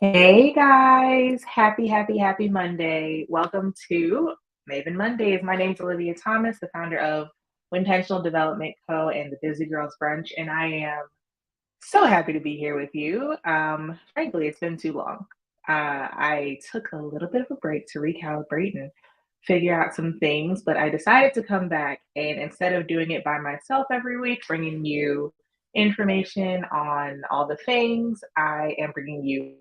Hey guys, happy Monday. Welcome to Maven Mondays. My name's Olivia Thomas, the founder of Intentional Development Co. and the Busy Girls Brunch, and I am so happy to be here with you. Frankly, it's been too long. I took a little bit of a break to recalibrate and figure out some things, but I decided to come back and instead of doing it by myself every week, bringing you information on all the things, I am bringing you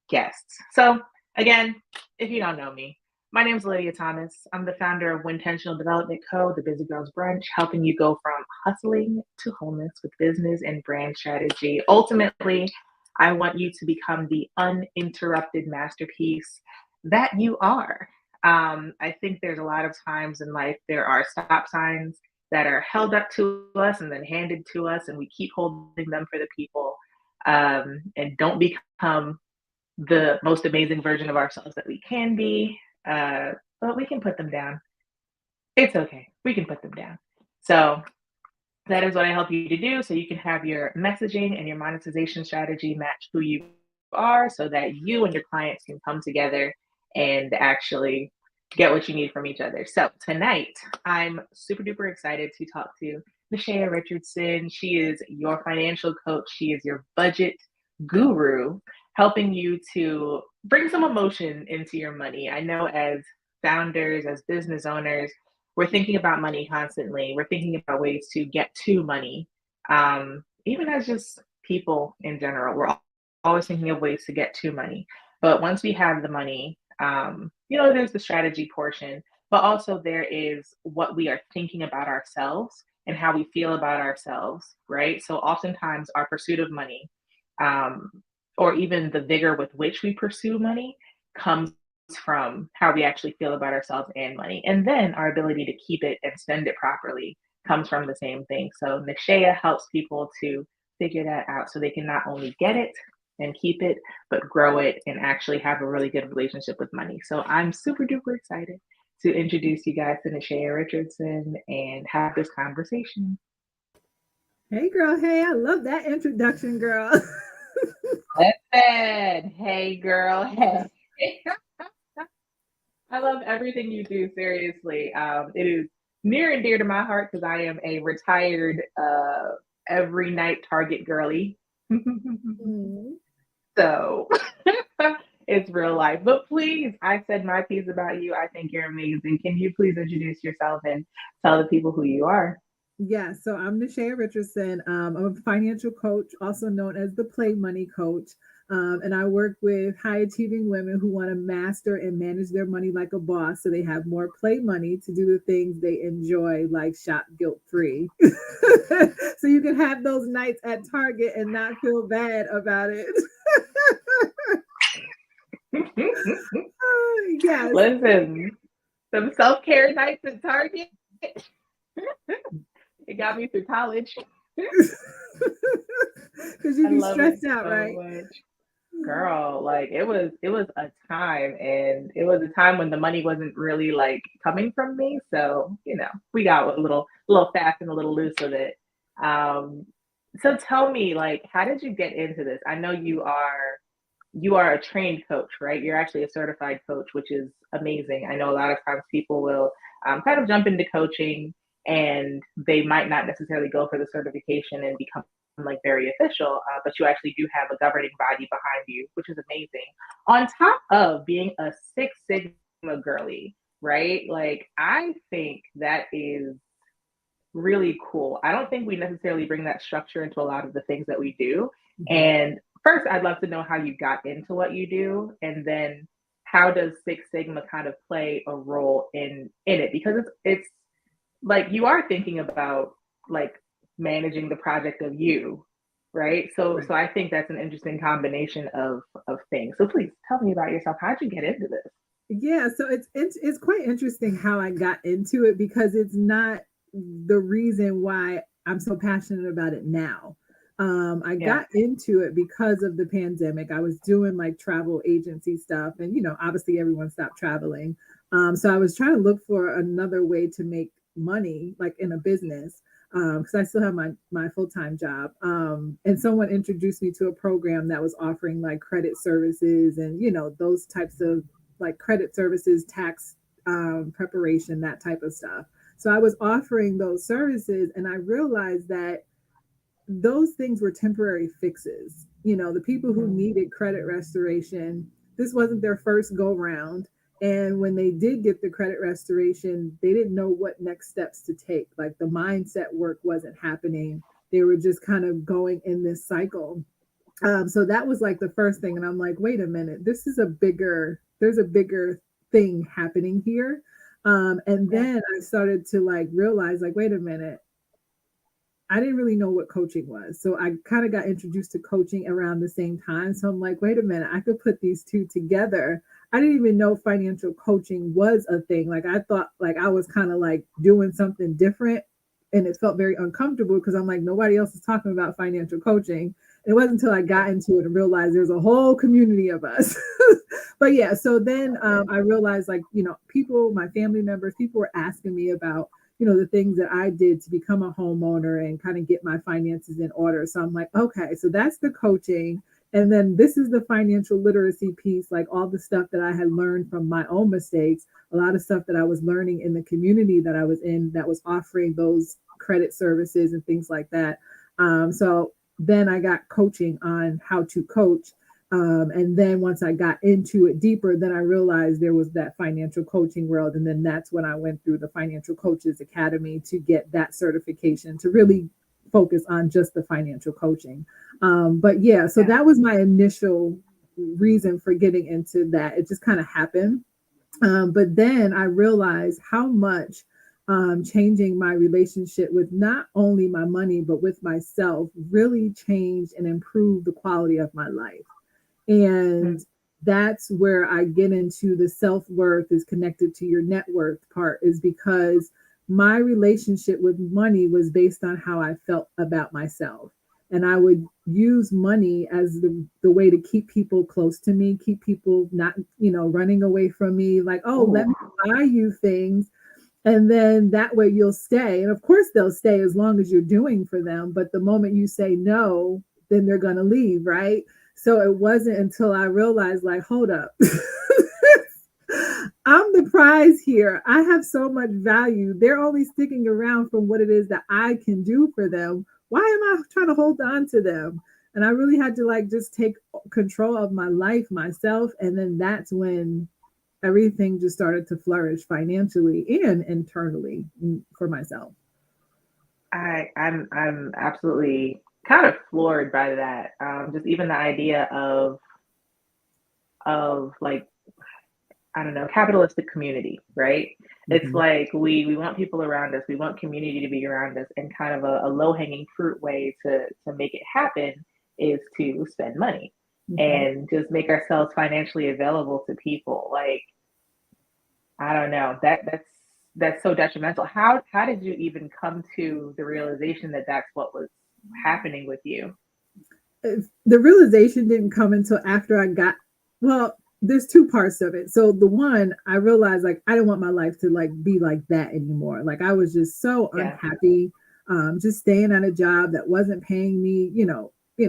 guests. So, again, if you don't know me, my name is Lydia Thomas. I'm the founder of Intentional Development Co., the Busy Girls Brunch, helping you go from hustling to wholeness with business and brand strategy. Ultimately, I want you to become the uninterrupted masterpiece that you are. I think there's a lot of times in life there are stop signs that are held up to us and then handed to us, and we keep holding them for the people and don't become the most amazing version of ourselves that we can be, but we can put them down. It's okay. We can put them down. So that is what I help you to do. So you can have your messaging and your monetization strategy match who you are so that you and your clients can come together and actually get what you need from each other. So tonight, I'm super duper excited to talk to Nishaea Richardson. She is your financial coach. She is your budget guru, helping you to bring some emotion into your money. I know as founders, as business owners, we're thinking about money constantly. We're thinking about ways to get to money. Even as just people in general, we're always thinking of ways to get to money. But once we have the money, there's the strategy portion, but also there is what we are thinking about ourselves and how we feel about ourselves, right? So oftentimes our pursuit of money, um, or even the vigor with which we pursue money, comes from how we actually feel about ourselves and money. And then our ability to keep it and spend it properly comes from the same thing. So Nishaea helps people to figure that out so they can not only get it and keep it, but grow it and actually have a really good relationship with money. So I'm super duper excited to introduce you guys to Nishaea Richardson and have this conversation. Hey girl, hey, I love that introduction, girl. Listen, hey girl, hey. I love everything you do, seriously. It is near and dear to my heart because I am a retired every night Target girly. Mm. So it's real life. But please, I said my piece about you. I think you're amazing. Can you please introduce yourself and tell the people who you are? Yeah, so I'm Nishaea Richardson. I'm a financial coach, also known as the Play Money Coach. And I work with high achieving women who want to master and manage their money like a boss so they have more play money to do the things they enjoy, like shop guilt free. So you can have those nights at Target and not feel bad about it. Yes. Listen, some self care nights at Target. It got me through college. Because you I be love it stressed out, so right? much. Girl, like it was a time and it was a time when the money wasn't really like coming from me. So, we got a little fast and a little loose with it. Um, so tell me, like, how did you get into this? I know you are a trained coach, right? You're actually a certified coach, which is amazing. I know a lot of times people will kind of jump into coaching and they might not necessarily go for the certification and become like very official, but you actually do have a governing body behind you, which is amazing. On top of being a Six Sigma girly, right? Like, I think that is really cool. I don't think we necessarily bring that structure into a lot of the things that we do. Mhm. And first, I'd love to know how you got into what you do, and then how does Six Sigma kind of play a role in it? Because it's like you are thinking about like managing the project of you, right? So Right. I think that's an interesting combination of things. So please tell me about yourself. How'd you get into this? Yeah, so it's quite interesting how I got into it because it's not the reason why I'm so passionate about it now. I Yeah. got into it because of the pandemic. I was doing like travel agency stuff, and obviously everyone stopped traveling. So I was trying to look for another way to make money, like in a business. because I still have my full-time job. And someone introduced me to a program that was offering like credit services and those types of like credit services, tax preparation, that type of stuff. So I was offering those services, and I realized that those things were temporary fixes. The people who Mhm. needed credit restoration, this wasn't their first go round. And when they did get the credit restoration, they didn't know what next steps to take. Like the mindset work wasn't happening. They were just kind of going in this cycle. So that was like the first thing. And I'm like, wait a minute, there's a bigger thing happening here. And Yeah. then I started to like realize, like, wait a minute, I didn't really know what coaching was. So I kind of got introduced to coaching around the same time. So I'm like, wait a minute, I could put these two together. I didn't even know financial coaching was a thing. Like I thought like I was kind of like doing something different, and it felt very uncomfortable because I'm like, nobody else is talking about financial coaching. And it wasn't until I Yeah. got into it and realized there's a whole community of us. But yeah, so then Love it. I realized like, people, my family members, people were asking me about the things that I did to become a homeowner and kind of get my finances in order. So I'm like, okay, so that's the coaching. And then this is the financial literacy piece, like all the stuff that I had learned from my own mistakes, a lot of stuff that I was learning in the community that I was in that was offering those credit services and things like that. So then I got coaching on how to coach. And then once I got into it deeper, then I realized there was that financial coaching world. And then that's when I went through the Financial Coaches Academy to get that certification to really focus on just the financial coaching. But yeah, so Yeah. that was my initial reason for getting into that. It just kind of happened. But then I realized how much changing my relationship with not only my money, but with myself really changed and improved the quality of my life. And Mhm. that's where I get into the self-worth is connected to your net worth part, is because my relationship with money was based on how I felt about myself. And I would use money as the way to keep people close to me, keep people not, running away from me, like, oh, let Ooh. me buy you things. And then that way you'll stay. And of course, they'll stay as long as you're doing for them. But the moment you say no, then they're going to leave, right? So it wasn't until I realized, like, hold up. I'm the prize here. I have so much value. They're only sticking around for what it is that I can do for them. Why am I trying to hold on to them? And I really had to like just take control of my life myself. And then that's when everything just started to flourish financially and internally for myself. I'm absolutely kind of floored by that. Just even the idea of like, I don't know, capitalistic community, right? It's Mhm. like we want people around us, we want community to be around us, and kind of a low hanging fruit way to make it happen is to spend money Mhm. and just make ourselves financially available to people. Like, I don't know, that's so detrimental. How did you even come to the realization that that's what was happening with you? The realization didn't come until after I got, well, there's two parts of it. So the one, I realized like I didn't want my life to like be like that anymore. Like I was just so Yeah. unhappy, just staying at a job that wasn't paying me,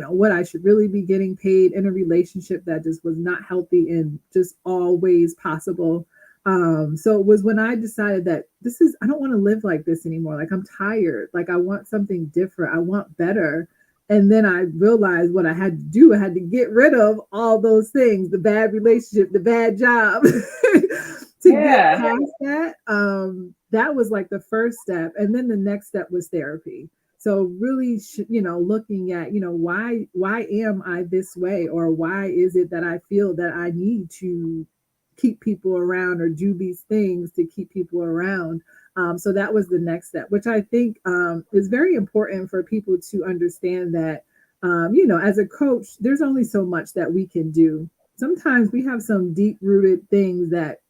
what I should really be getting paid, in a relationship that just was not healthy in just all ways possible. So it was when I decided that I don't want to live like this anymore. Like I'm tired. Like I want something different. I want better. And then I realized what I had to do. I had to get rid of all those things, the bad relationship, the bad job, to get Yeah. past that. That was like the first step. And then the next step was therapy. So really, looking at, why am I this way? Or why is it that I feel that I need to keep people around or do these things to keep people around? So that was the next step, which I think is very important for people to understand that, as a coach, there's only so much that we can do. Sometimes we have some deep rooted things that,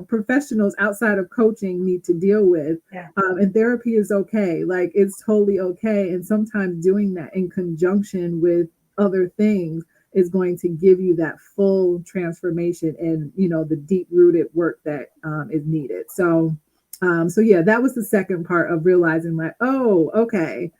professionals outside of coaching need to deal with. Yeah. And therapy is okay. Like it's totally okay. And sometimes doing that in conjunction with other things is going to give you that full transformation and, the deep rooted work that is needed. So, So yeah, that was the second part of realizing like, oh, okay,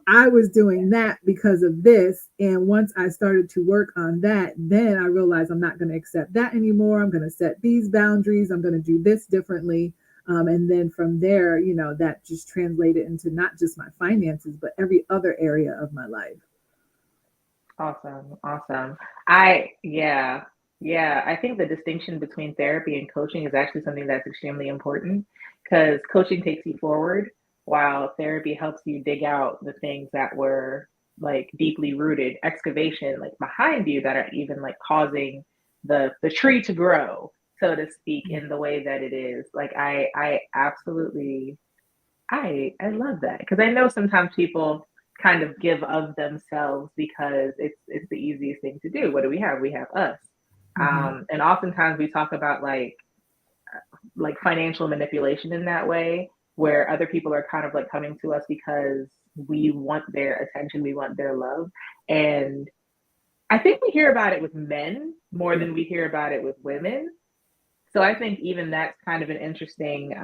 I was doing that because of this. And once I started to work on that, then I realized I'm not going to accept that anymore. I'm going to set these boundaries. I'm going to do this differently. And then from there, that just translated into not just my finances, but every other area of my life. Awesome, awesome. Yeah, I think the distinction between therapy and coaching is actually something that's extremely important because coaching takes you forward while therapy helps you dig out the things that were like deeply rooted, excavation like behind you that are even like causing the tree to grow, so to speak, in the way that it is. Like I absolutely I love that because I know sometimes people kind of give of themselves because it's the easiest thing to do. What do we have? We have us. Mm-hmm. And oftentimes we talk about like financial manipulation in that way, where other people are kind of like coming to us because we want their attention, we want their love. And I think we hear about it with men more Yeah. than we hear about it with women. So I think even that's kind of an interesting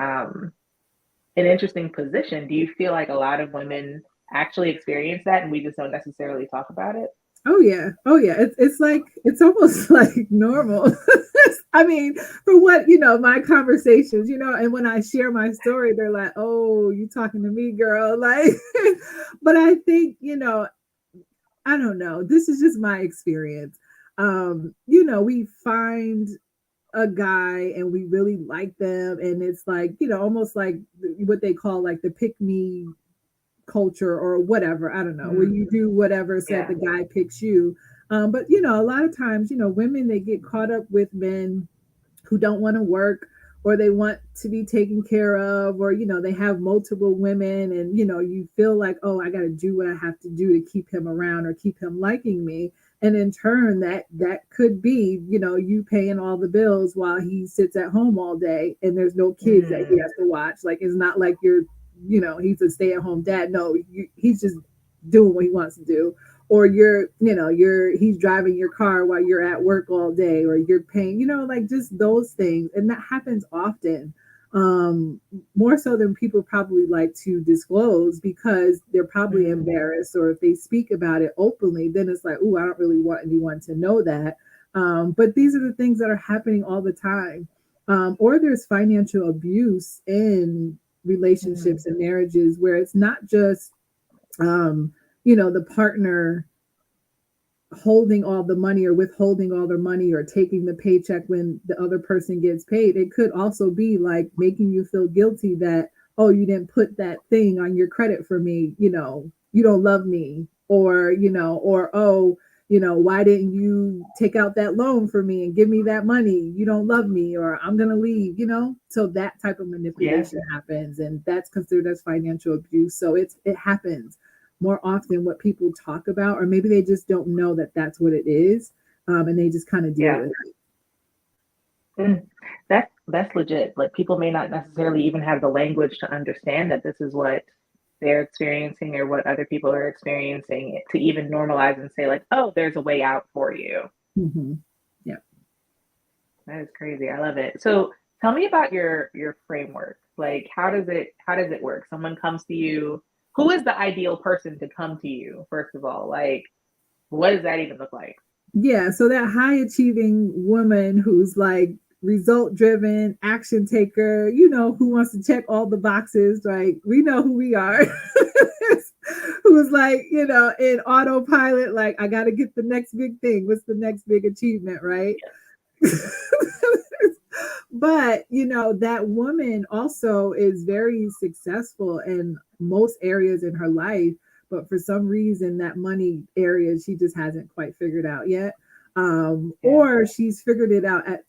position. Do you feel like a lot of women actually experience that and we just don't necessarily talk about it? Oh yeah. Oh yeah. It's like it's almost like normal. I mean, for what, my conversations, and when I share my story, they're like, "Oh, you talking to me, girl?" Like, but I think, I don't know. This is just my experience. We find a guy and we really like them, and it's like, almost like what they call like the pick me culture or whatever. I don't know, where Mm, you do whatever so that yeah. the guy picks you. But a lot of times, women, they get caught up with men who don't want to work, or they want to be taken care of, or they have multiple women, and you feel like, oh, I got to do what I have to do to keep him around or keep him liking me. And in turn, that could be, you paying all the bills while he sits at home all day and there's no kids that he Mm, has to watch. Like, it's not like he's a stay-at-home dad. No, he's just doing what he wants to do. Or he's driving your car while you're at work all day, or you're paying, like just those things. And that happens often, um more so than people probably like to disclose, because they're probably mm, embarrassed, or if they speak about it openly, then it's like, oh, I don't really want anyone to know that. But these are the things that are happening all the time. Or there's financial abuse in mm, relationships and marriages, where it's not just um the partner holding all the money or withholding all their money or taking the paycheck when the other person gets paid. It could also be like making you feel guilty that, oh, you didn't put that thing on your credit for me, you don't love me, or or, oh, why didn't you take out that loan for me and give me that money? You don't love me, or I'm going to leave, So that type of yeah. manipulation happens, and that's considered as financial abuse. So it happens more often what people talk about, or maybe they just don't know that that's what it is, and they just kind of deal Yeah. with Mm. That's legit. Like people may not necessarily even have the language to understand that this is what they're experiencing or what other people are experiencing to even normalize and say like, "Oh, there's a way out for you." it. Yeah. That is crazy. I love it. So, tell me about your framework. Like how does it work? Someone comes to you. Who is the ideal person to come to you, first of all? Like, what does that even look like? Yeah, so that high achieving woman who's like result driven, action taker, who wants to check all the boxes, right? We know who we are. Who's like, in autopilot, like, I got to get the next big thing. What's the next big achievement, right? But that woman also is very successful in most areas in her life, but for some reason that money area she just hasn't quite figured out yet. Yeah. Or she's figured it out at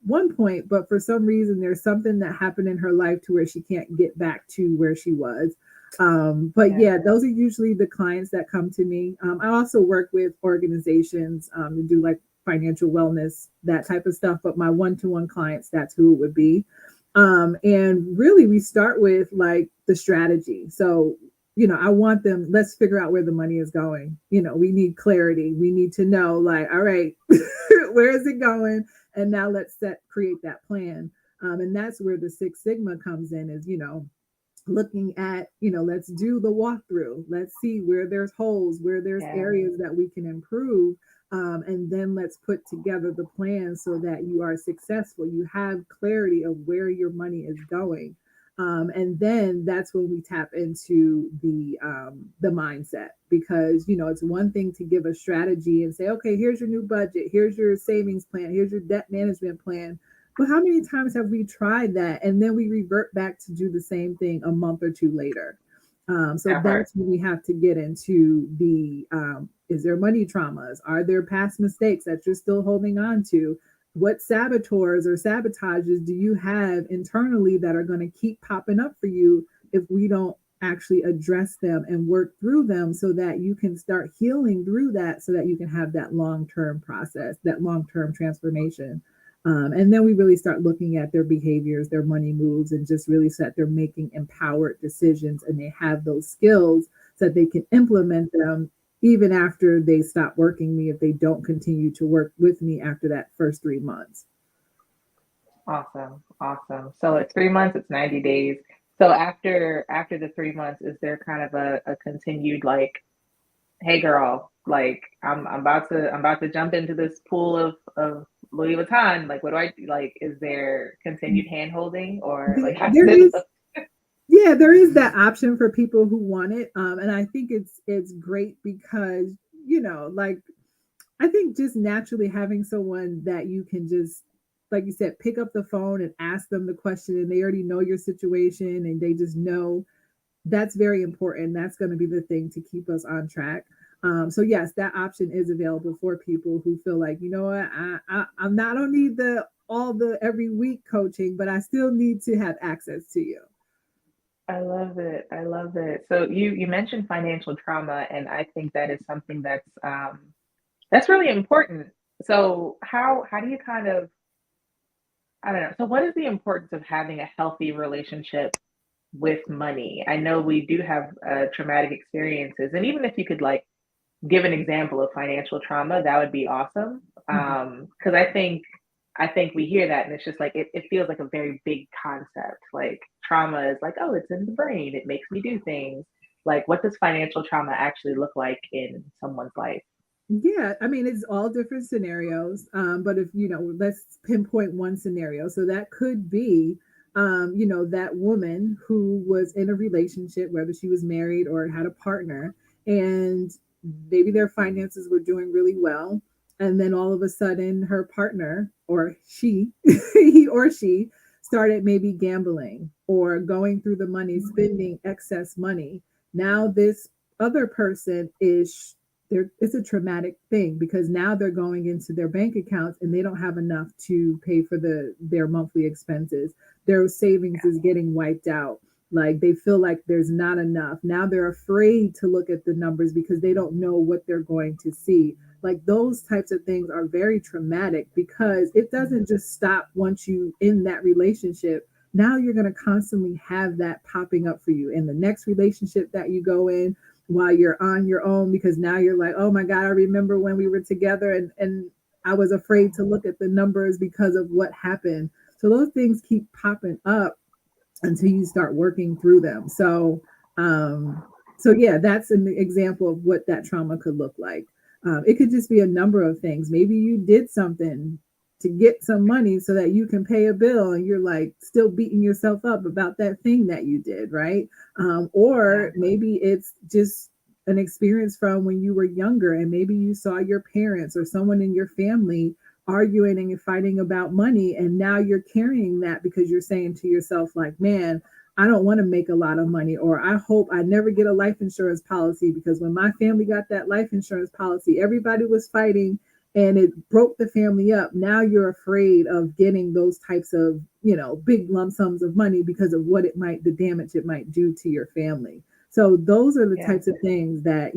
one point, but for some reason there's something that happened in her life to where she can't get back to where she was. But Yeah. yeah, those are usually the clients that come to me. I also work with organizations to do like financial wellness, that type of stuff. But my one-to-one clients, that's who it would be. And really, we start with like the strategy. So, I want them, let's figure out where the money is going. We need clarity. We need to know, like, all right, where is it going? And now let's create that plan. And that's where the Six Sigma comes in, is, looking at, let's do the walkthrough. Let's see where there's holes, where there's Yeah. areas that we can improve. And then let's put together the plan so that you are successful. You have clarity of where your money is going. And then that's when we tap into the mindset, because it's one thing to give a strategy and say, okay, here's your new budget, here's your savings plan, here's your debt management plan. But how many times have we tried that and then we revert back to do the same thing a month or two later? So That part. that's when we have to get into the is there money traumas? Are there past mistakes that you're still holding on to? What saboteurs or sabotages do you have internally that are going to keep popping up for you if we don't actually address them and work through them, so that you can start healing through that, so that you can have that long-term process, that long-term transformation. And then we really start looking at their behaviors, their money moves, and just really so that they're making empowered decisions and they have those skills so that they can implement them even after they stop working me, if they don't continue to work with me after that first 3 months. Awesome. Awesome. So it's 3 months, it's 90 days. So after the 3 months, is there kind of a continued like, hey girl, like I'm about to jump into this pool of Louis Vuitton. Like what do I do? Like is there continued hand holding or like how does There it is, look? yeah, there is that option for people who want it, and I think it's great because, like, I think just naturally having someone that you can just, like you said, pick up the phone and ask them the question, and they already know your situation and they just know, that's very important. That's going to be the thing to keep us on track. So yes, that option is available for people who feel like, what, I'm not, I don't need the all the every week coaching, but I still need to have access to you. I love it. I love it. So you mentioned financial trauma, and I think that is something that's really important. So how do you kind of, I don't know. So what is the importance of having a healthy relationship with money? I know we do have traumatic experiences, and even if you could like give an example of financial trauma, that would be awesome. Mhm. Because I think we hear that and it's just like it feels like a very big concept. Like trauma is like, oh, it's in the brain, it makes me do things. Like, what does financial trauma actually look like in someone's life? Yeah, I mean, it's all different scenarios. But if, let's pinpoint one scenario. So that could be, that woman who was in a relationship, whether she was married or had a partner, and maybe their finances were doing really well. And then all of a sudden, her partner or she, he or she, started maybe gambling or going through the money, spending excess money. Now, this other person is there, it's a traumatic thing because now they're going into their bank accounts and they don't have enough to pay for their monthly expenses. Their savings is getting wiped out. Like they feel like there's not enough. Now they're afraid to look at the numbers because they don't know what they're going to see. Like those types of things are very traumatic because it doesn't just stop once you in that relationship. Now you're going to constantly have that popping up for you in the next relationship that you go in, while you're on your own, because now you're like, oh my God, I remember when we were together and I was afraid to look at the numbers because of what happened. So those things keep popping up until you start working through them. Um, so yeah, that's an example of what that trauma could look like. It could just be a number of things. Maybe you did something to get some money so that you can pay a bill, and you're like still beating yourself up about that thing that you did, right? Yeah. Or maybe it's just an experience from when you were younger, and maybe you saw your parents or someone in your family arguing and fighting about money, and now you're carrying that because you're saying to yourself like, man, I don't want to make a lot of money, or I hope I never get a life insurance policy because when my family got that life insurance policy, everybody was fighting and it broke the family up. Now you're afraid of getting those types of, big lump sums of money because of what it might, the damage it might do to your family. So those are the Yeah. types of things that,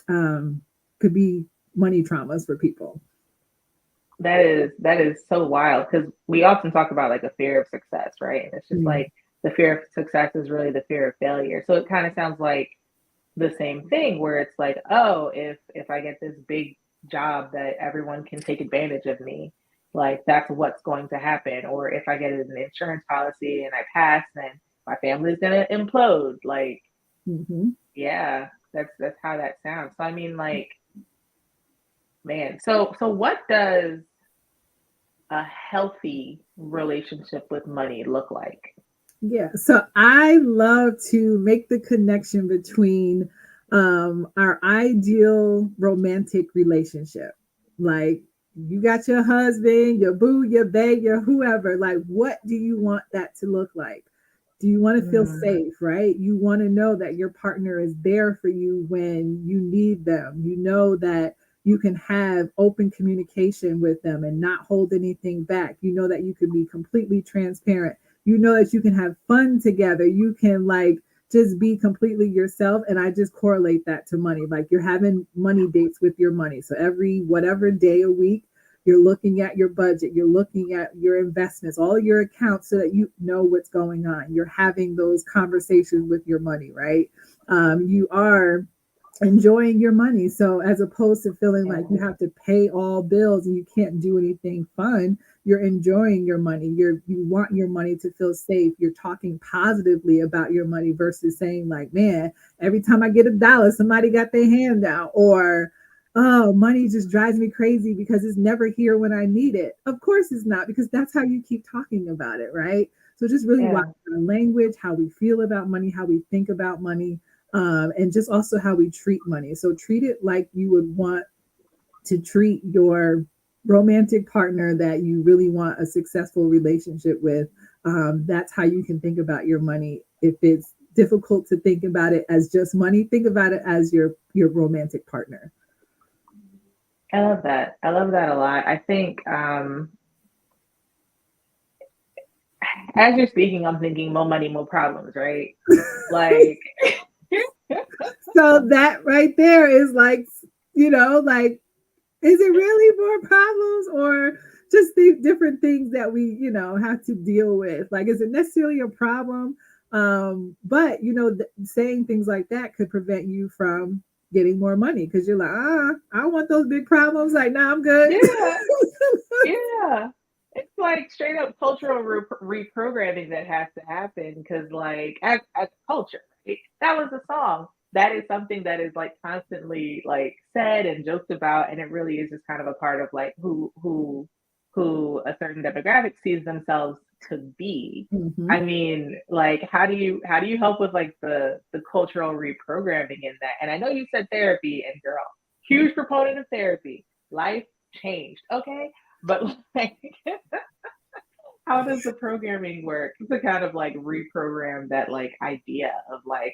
um, could be money traumas for people. That is so wild because we often talk about like a fear of success, right? And it's just Mm. like the fear of success is really the fear of failure. So it kind of sounds like the same thing where it's like, oh, if I get this big job that everyone can take advantage of me, like that's what's going to happen. Or if I get an insurance policy and I pass, then my family's gonna implode. Like, Hmm. yeah, that's how that sounds. So I mean, like, man, so what does a healthy relationship with money look like? Yeah. So I love to make the connection between our ideal romantic relationship. Like you got your husband, your boo, your babe, your whoever. Like, what do you want that to look like? Do you want to feel Mm, safe, right? You want to know that your partner is there for you when you need them. You know that you can have open communication with them and not hold anything back. You know that you can be completely transparent. You know that you can have fun together. You can like just be completely yourself. And I just correlate that to money. Like you're having money dates with your money. So every whatever day a week, you're looking at your budget, you're looking at your investments, all your accounts so that you know what's going on. You're having those conversations with your money, right? You are enjoying your money. So as opposed to feeling like you yeah, have to pay all bills and you can't do anything fun, you're enjoying your money. You want your money to feel safe. You're talking positively about your money versus saying like, man, every time I get a dollar, somebody got their hand out, or oh, money just drives me crazy because it's never here when I need it. Of course it's not, because that's how you keep talking about it, right? So just really watch yeah, our language, how we feel about money, how we think about money, and just also how we treat money. So treat it like you would want to treat your romantic partner that you really want a successful relationship with. That's how you can think about your money. If it's difficult to think about it as just money, think about it as your romantic partner. I love that. I love that a lot. I think as you're speaking, I'm thinking more money, more problems, right? Like, So that right there is like, like, is it really more problems or just the different things that we, have to deal with? Like, is it necessarily a problem? But saying things like that could prevent you from getting more money because you're like, I don't want those big problems. Like, nah, I'm good. yeah, yeah. It's like straight up cultural reprogramming that has to happen because, like, as culture, right? That was a song. That is something that is like constantly like said and joked about, and it really is just kind of a part of like who a certain demographic sees themselves to be. Hmm. I mean, like, how do you help with like the cultural reprogramming in that? And I know you said therapy, and girl, huge proponent of therapy. Life changed, okay? But like, how does the programming work to kind of like reprogram that like idea of like,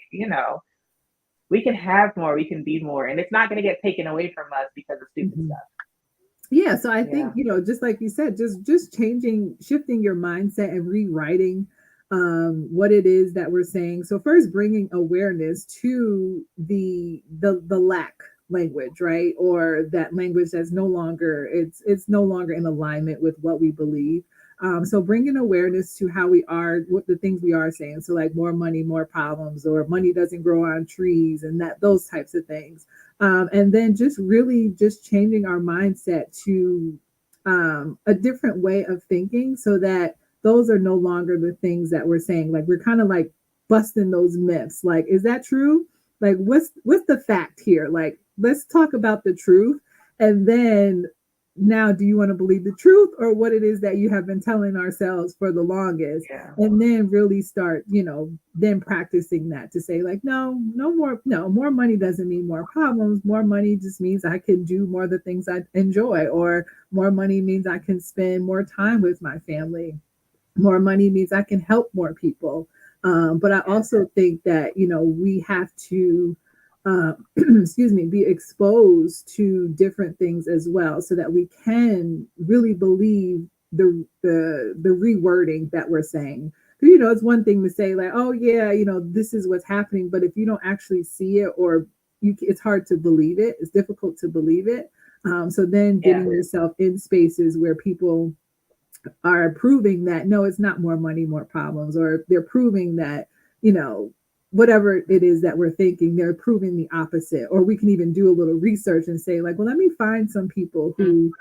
we can have more, we can be more, and it's not going to get taken away from us because of stupid Hmm. stuff. Yeah, so I think, Yeah. just like you said, just changing, shifting your mindset and rewriting what it is that we're saying. So first bringing awareness to the lack language, right? Or that language that's no longer, it's no longer in alignment with what we believe. So bringing awareness to how we are, what the things we are saying. So like more money, more problems, or money doesn't grow on trees, and that those types of things. And then just really just changing our mindset to a different way of thinking so that those are no longer the things that we're saying. Like we're kind of like busting those myths. Like, is that true? Like what's the fact here? Like let's talk about the truth. And then now, do you want to believe the truth or what it is that you have been telling ourselves for the longest? Yeah. And then really start, then practicing that to say like, no more money doesn't mean more problems. More money just means I can do more of the things I enjoy, or more money means I can spend more time with my family. More money means I can help more people. But I Yeah. also think that, we have to, excuse me, be exposed to different things as well so that we can really believe the rewording that we're saying. It's one thing to say like, oh yeah, this is what's happening, but if you don't actually see it, or it's hard to believe it. It's difficult to believe it. So then Yeah. getting yourself in spaces where people are proving that no, it's not more money, more problems, or they're proving that, you know, whatever it is that we're thinking, they're proving the opposite. Or we can even do a little research and say, like, well, let me find some people Mm. who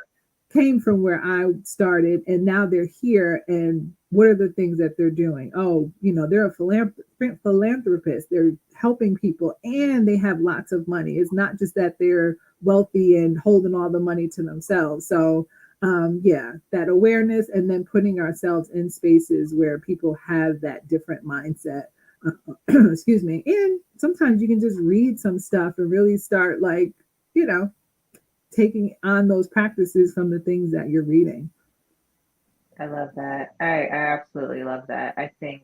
came from where I started, and now they're here. And what are the things that they're doing? Oh, they're a philanthropist. They're helping people, and they have lots of money. It's not just that they're wealthy and holding all the money to themselves. So, yeah, that awareness, and then putting ourselves in spaces where people have that different mindset. Excuse me. And sometimes you can just read some stuff and really start, like, you know, taking on those practices from the things that you're reading. I love that. I absolutely love that. I think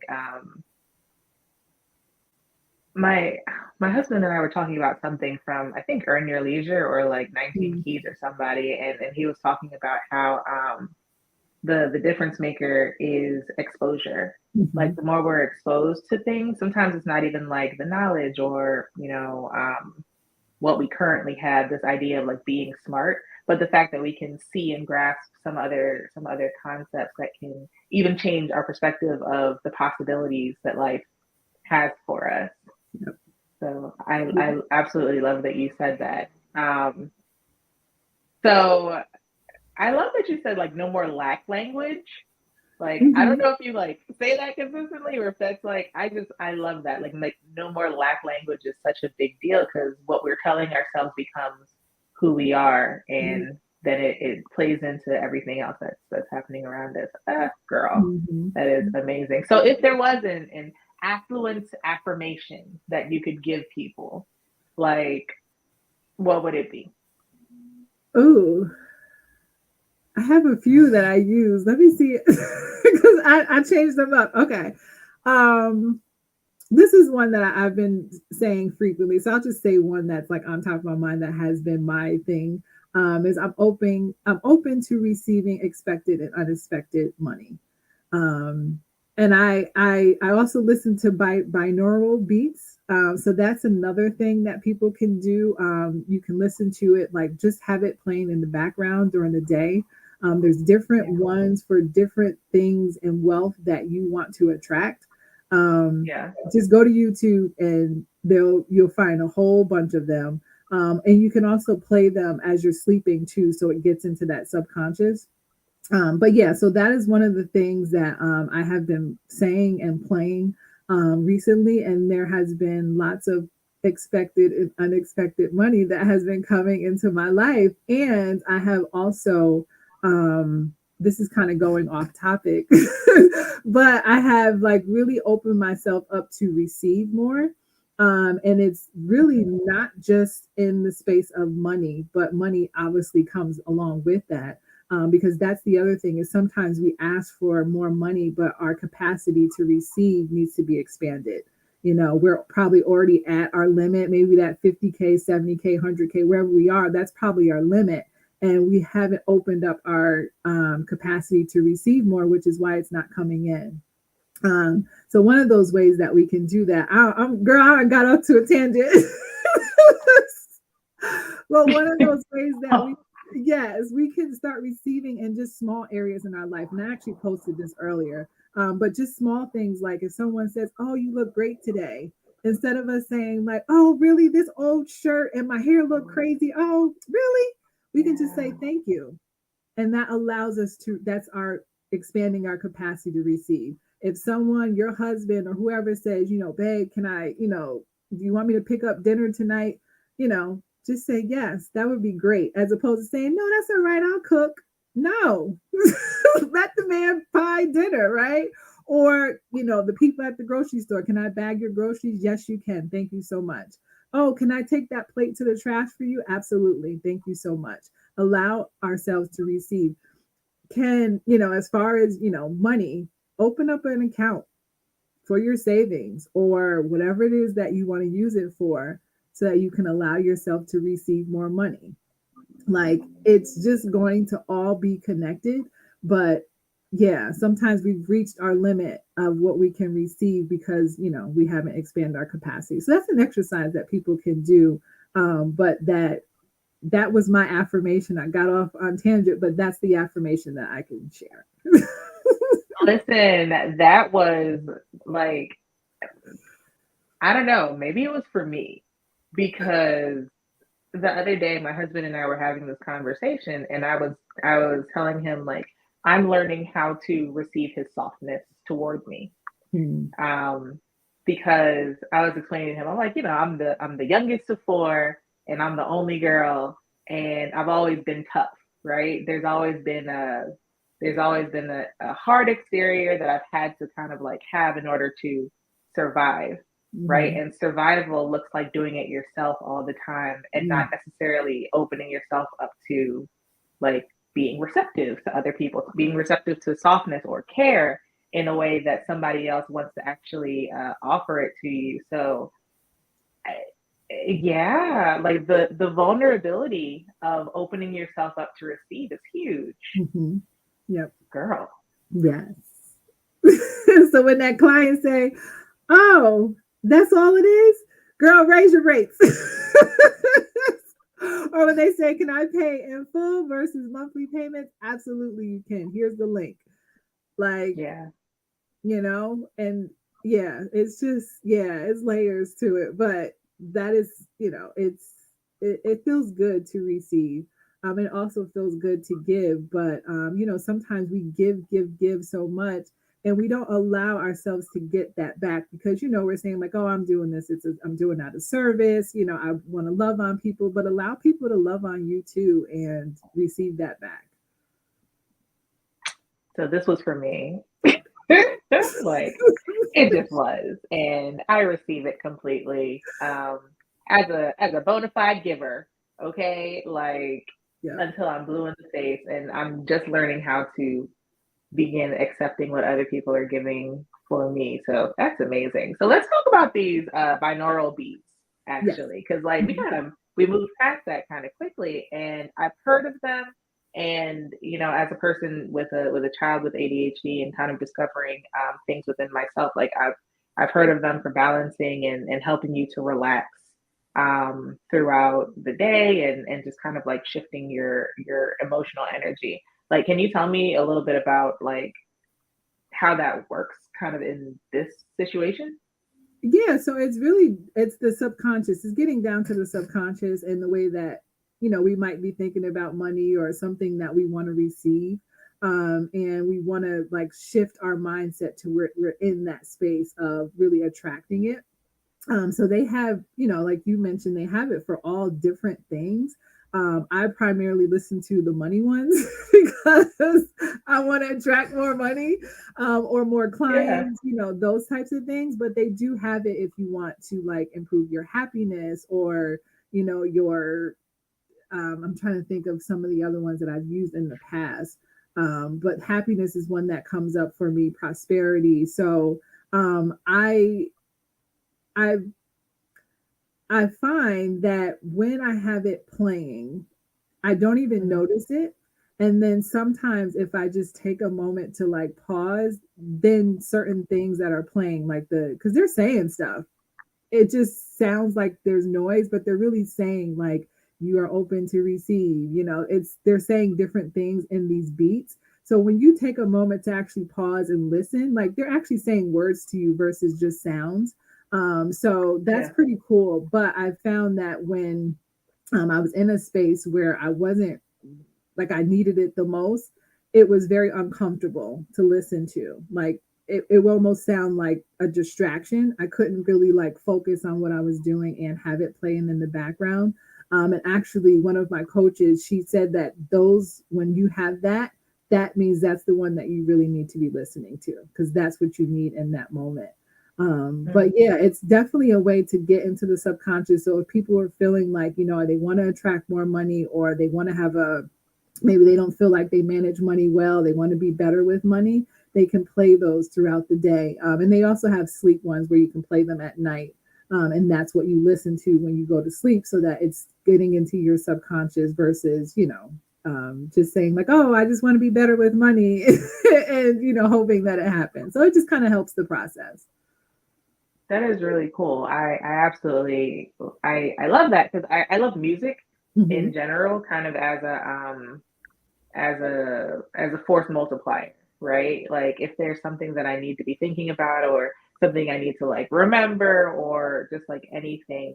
my my husband and I were talking about something from, I think, Earn Your Leisure or like 19 Keys or somebody, and he was talking about how the difference maker is exposure. Mm-hmm. Like the more we're exposed to things, sometimes it's not even like the knowledge or what we currently have, this idea of like being smart, but the fact that we can see and grasp some other concepts that can even change our perspective of the possibilities that life has for us. Yep. So I absolutely love that you said that. So I love that you said like no more lack language. Like I don't Mm-hmm. know if you like say that consistently or if that's like I love that. Like no more lack language is such a big deal because what we're telling ourselves becomes who we are, and then it plays into everything else that's happening around us. Ah, girl, Mm-hmm. that is amazing. So if there was an affluence affirmation that you could give people, like what would it be? Oh, I have a few that I use. Let me see, because I changed them up. Okay. Um, this is one that I've been saying frequently. So I'll just say one that's like on top of my mind that has been my thing. Is I'm open to receiving expected and unexpected money. Um, and I also listen to binaural beats. So that's another thing that people can do. You can listen to it, like just have it playing in the background during the day. There's different Yeah, ones for different things and wealth that you want to attract. Um, yeah, just go to YouTube and you'll find a whole bunch of them. And you can also play them as you're sleeping too, so it gets into that subconscious. But yeah, so that is one of the things that I have been saying and playing recently, and there has been lots of expected and unexpected money that has been coming into my life. And I have also, this is kind of going off topic, but I have like really opened myself up to receive more. And it's really mhm, not just in the space of money, but money obviously comes along with that, because that's the other thing is sometimes we ask for more money, but our capacity to receive needs to be expanded. We're probably already at our limit, maybe that 50K, 70K, 100K, wherever we are, that's probably our limit. And we haven't opened up our capacity to receive more, which is why it's not coming in. So one of those ways that we can do that, girl, I got up to a tangent. Well, one of those ways that oh, we, yes, we can start receiving in just small areas in our life. And I actually posted this earlier, but just small things like if someone says, "Oh, you look great today," instead of us saying like, "Oh, really? This old shirt and my hair look crazy." Oh, really? We can just say yeah. thank you, and that allows us to. That's our expanding our capacity to receive. If someone, your husband or whoever says, "Babe, can I, do you want me to pick up dinner tonight?" Just say yes, that would be great, as opposed to saying, "No, that's all right, I'll cook." No. Let the man buy dinner, right? Or, the people at the grocery store, "Can I bag your groceries?" "Yes, you can, thank you so much." "Oh, can I take that plate to the trash for you?" "Absolutely, thank you so much." Allow ourselves to receive. Can, as far as, money, open up an account for your savings or whatever it is that you want to use it for, so that you can allow yourself to receive more money. Like, it's just going to all be connected. But yeah, sometimes we've reached our limit of what we can receive because, we haven't expanded our capacity. So that's an exercise that people can do. But that was my affirmation. I got off on tangent, but that's the affirmation that I can share. Listen, that was like, I don't know, maybe it was for me because the other day my husband and I were having this conversation, and I was telling him like I'm learning how to receive his softness towards me. Hmm. Um, because I was explaining to him, I'm like, I'm the youngest of four, and I'm the only girl, and I've always been tough, right? There's always been a hard exterior that I've had to kind of like have in order to survive, right? Hmm. And survival looks like doing it yourself all the time and not necessarily opening yourself up to like being receptive to other people, being receptive to softness or care in a way that somebody else wants to actually offer it to you. So, yeah, like the vulnerability of opening yourself up to receive is huge, Hmm. Yep. girl. Yes. So when that client say, "Oh, that's all it is," girl, raise your rates. Or when they say, "Can I pay in full versus monthly payments?" Absolutely, you can. Here's the link. Like, Yeah. and yeah, it's just, yeah, it's layers to it, but that is, it feels good to receive. It also feels good to give, but sometimes we give so much, and we don't allow ourselves to get that back because we're saying like, oh, I'm doing this, I'm doing out of service, I want to love on people, but allow people to love on you too and receive that back. So this was for me. Like it just was, and I receive it completely. As a bona fide giver, okay, like Yeah. until I'm blue in the face, and I'm just learning how to begin accepting what other people are giving for me. So that's amazing. So let's talk about these binaural beats Yes. actually, because like Mhm. we moved past that kind of quickly, and I've heard of them. And as a person with a child with ADHD and kind of discovering things within myself, like I've heard of them for balancing and helping you to relax throughout the day and just kind of like shifting your emotional energy. Like, can you tell me a little bit about like how that works kind of in this situation? Yeah, so it's the subconscious. It's getting down to the subconscious and the way that we might be thinking about money or something that we want to receive, and we want to like shift our mindset to where we're in that space of really attracting it. So they have, like you mentioned, they have it for all different things. I primarily listen to the money ones because I want to attract more money, or more Yeah. clients, those types of things. But they do have it if you want to like improve your happiness or, your, I'm trying to think of some of the other ones that I've used in the past. But happiness is one that comes up for me, prosperity. So I, I I find that when I have it playing, I don't even Mhm. notice it. And then sometimes if I just take a moment to like pause, then certain things that are playing, like because they're saying stuff, it just sounds like there's noise, but they're really saying like you are open to receive. They're saying different things in these beats. So when you take a moment to actually pause and listen, like they're actually saying words to you versus just sounds. So that's Yeah. pretty cool. But I found that when I was in a space where I wasn't like I needed it the most, it was very uncomfortable to listen to. Like it will almost sound like a distraction. I couldn't really like focus on what I was doing and have it playing in the background. And actually, one of my coaches, she said that those, when you have that, that means that's the one that you really need to be listening to because that's what you need in that moment. But Mhm. yeah, it's definitely a way to get into the subconscious. So if people are feeling like, they want to attract more money or they want to have maybe they don't feel like they manage money well, they want to be better with money, they can play those throughout the day. And they also have sleep ones where you can play them at night. And that's what you listen to when you go to sleep so that it's getting into your subconscious versus, just saying like, oh, I just want to be better with money and, hoping that it happens. So it just kind of helps the process. That is really cool. I absolutely I love that because I love music in Hmm. general, kind of as a force multiplier, right? Like if there's something that I need to be thinking about or something I need to like remember or just like anything,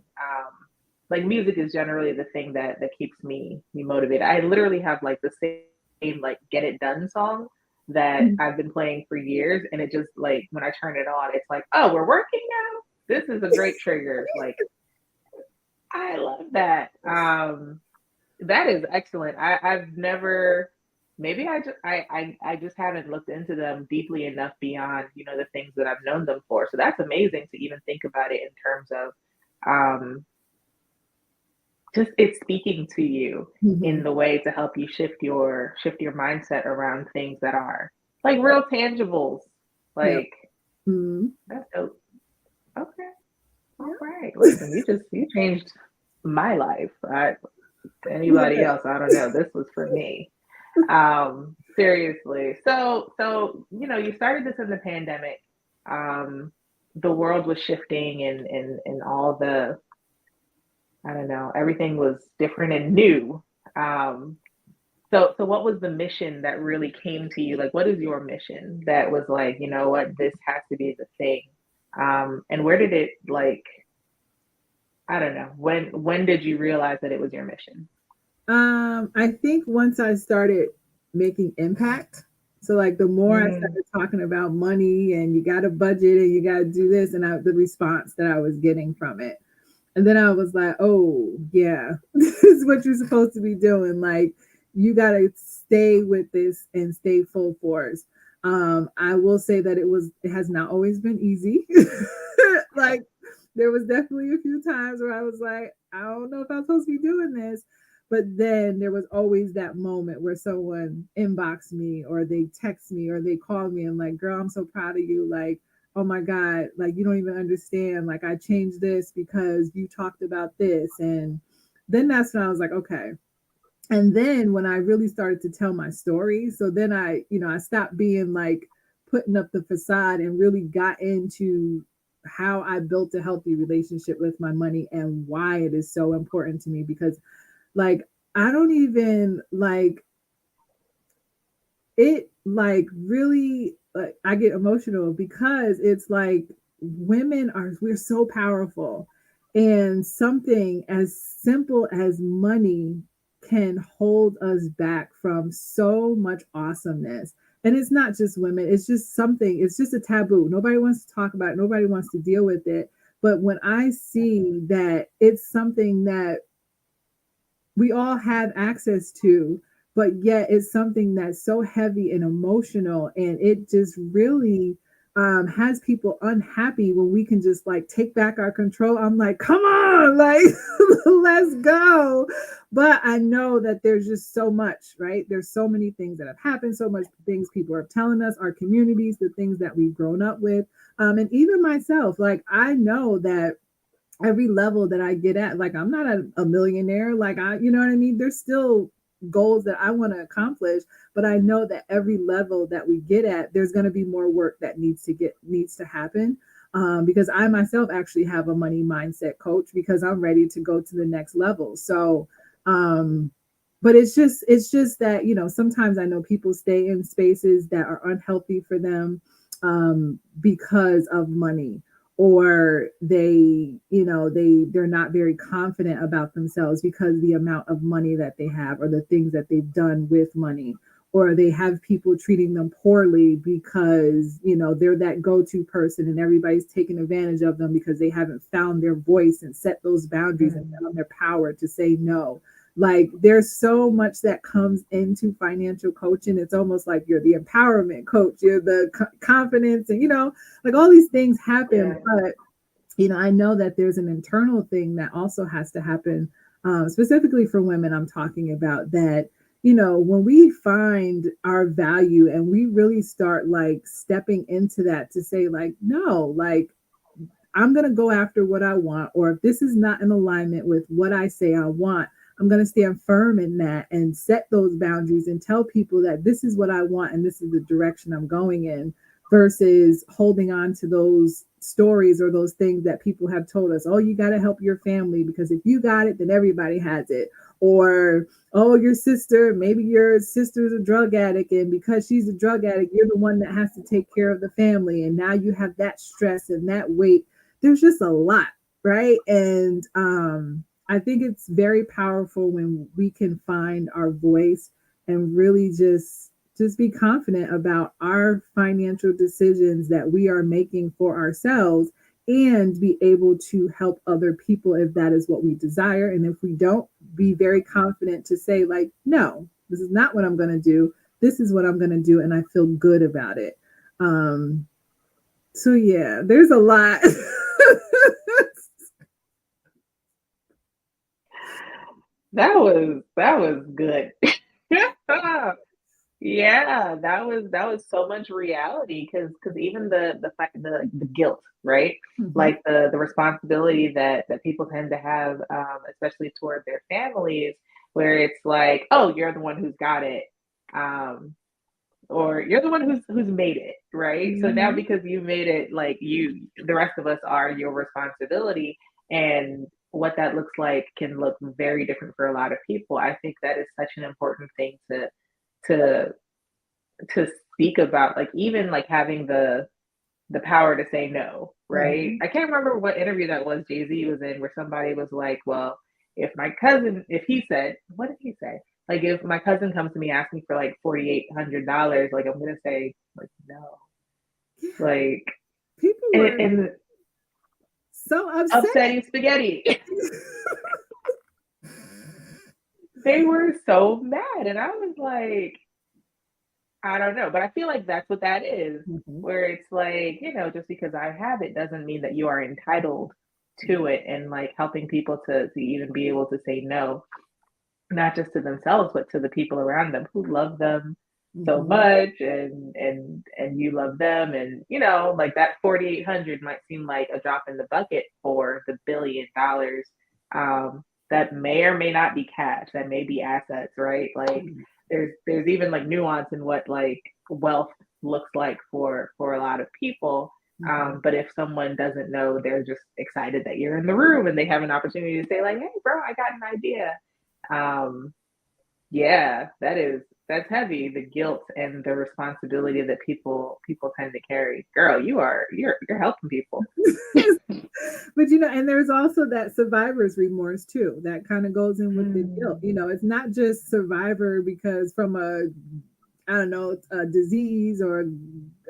like music is generally the thing that keeps me motivated. I literally have like the same like get it done song that I've been playing for years, and it just like when I turn it on, it's like, oh, we're working now. This is a great trigger. Like I love that. That is excellent. I've never, maybe I just haven't looked into them deeply enough beyond, the things that I've known them for. So that's amazing to even think about it in terms of um just it speaking to you in Mhm. the way to help you shift your mindset around things that are like real tangibles. Yep. Like Mhm. that's dope. Okay. All Yep. right. Listen, you changed my life. To anybody Yeah. else, I don't know. This was for me. Seriously. So you started this in the pandemic. Um, the world was shifting and all the I don't know, everything was different and new. Um, so what was the mission that really came to you? Like what is your mission that was like, you know what, this has to be the thing? And where did it like I don't know, when did you realize that it was your mission? I think once I started making impact, so like the more I Mm, started talking about money and you got to budget and you got to do this, and the response that I was getting from it, and then I was like, oh yeah, this is what you're supposed to be doing. Like you got to stay with this and stay full force. I will say that it has not always been easy. Like there was definitely a few times where I was like, I don't know if I'm supposed to be doing this. But then there was always that moment where someone inboxed me or they text me or they called me and like, girl, I'm so proud of you. Like, oh my God, like you don't even understand. Like I changed this because you talked about this. And then that's when I was like, okay. And then when I really started to tell my story, so then I stopped being like putting up the facade and really got into how I built a healthy relationship with my money and why it is so important to me because like I don't even like it like really like I get emotional because it's like we're so powerful and something as simple as money can hold us back from so much awesomeness. And it's not just women, it's just something, it's just a taboo. Nobody wants to talk about it, nobody wants to deal with it. But when I see that it's something that we all have access to, but yet it's something that's so heavy and emotional, and it just really has people unhappy when we can just like take back our control. I'm like, come on, like let's go. But I know that there's just so much, right? There's so many things that have happened, so much things people are telling us, our communities, the things that we've grown up with, and even myself. Like I know that every level that I get at, like I'm not a millionaire. Like you know what I mean? There's still goals that I want to accomplish, but I know that every level that we get at, there's going to be more work that needs to happen. Because I myself actually have a money mindset coach because I'm ready to go to the next level. So, um, but it's just that sometimes I know people stay in spaces that are unhealthy for them because of money, or they're not very confident about themselves because of the amount of money that they have or the things that they've done with money, or they have people treating them poorly because they're that go-to person and everybody's taking advantage of them because they haven't found their voice and set those boundaries and mm, found their power to say no. Like there's so much that comes into financial coaching. It's almost like you're the empowerment coach, you're the confidence, and like all these things happen. yeah. But I know that there's an internal thing that also has to happen, specifically for women. I'm talking about that. When we find our value and we really start like stepping into that to say like, no, like I'm going to go after what I want, or if this is not in alignment with what I say I want, I'm going to stand firm in that and set those boundaries and tell people that this is what I want and this is the direction I'm going in, versus holding on to those stories or those things that people have told us. Oh, you got to help your family because if you got it, then everybody has it. Or, oh, maybe your sister's a drug addict, and because she's a drug addict, you're the one that has to take care of the family. And now you have that stress and that weight. There's just a lot, right? And I think it's very powerful when we can find our voice and really just be confident about our financial decisions that we are making for ourselves and be able to help other people if that is what we desire. And if we don't, be very confident to say, like, no, this is not what I'm going to do. This is what I'm going to do. And I feel good about it. Um, so, yeah, there's a lot. That was good. Yeah, that was so much reality because even the fact the guilt, right? Mhm. Like the responsibility that people tend to have, especially toward their families, where it's like, oh, you're the one who's got it, um, or you're the one who's made it, right? So now Mhm. because you made it, like the rest of us are your responsibility, and what that looks like can look very different for a lot of people. I think that is such an important thing to to speak about, like even like having the power to say no, right? Mhm. I can't remember what interview that was Jay-Z was in where somebody was like, well, if he said, what did he say? Like if my cousin comes to me asking for like $4,800, like I'm gonna say like no. Yeah. Like People and, were and so upset. upsetting spaghetti. They were so mad. And I was like, I don't know, but I feel like that's what that is, Mhm. where it's like, just because I have it doesn't mean that you are entitled to it, and like helping people to even be able to say no, not just to themselves, but to the people around them who love them so Mhm. much, and you love them, and like that 4,800 might seem like a drop in the bucket for the $1 billion, that may or may not be cash, that may be assets, right? Like there's even like nuance in what like wealth looks like for a lot of people. Mhm. But if someone doesn't know, they're just excited that you're in the room and they have an opportunity to say like, hey bro, I got an idea. um, yeah, that's heavy, the guilt and the responsibility that people tend to carry. Girl, you're helping people. But and there's also that survivor's remorse too. That kind of goes in with the guilt. Mm, It's not just survivor because from a, I don't know, a disease or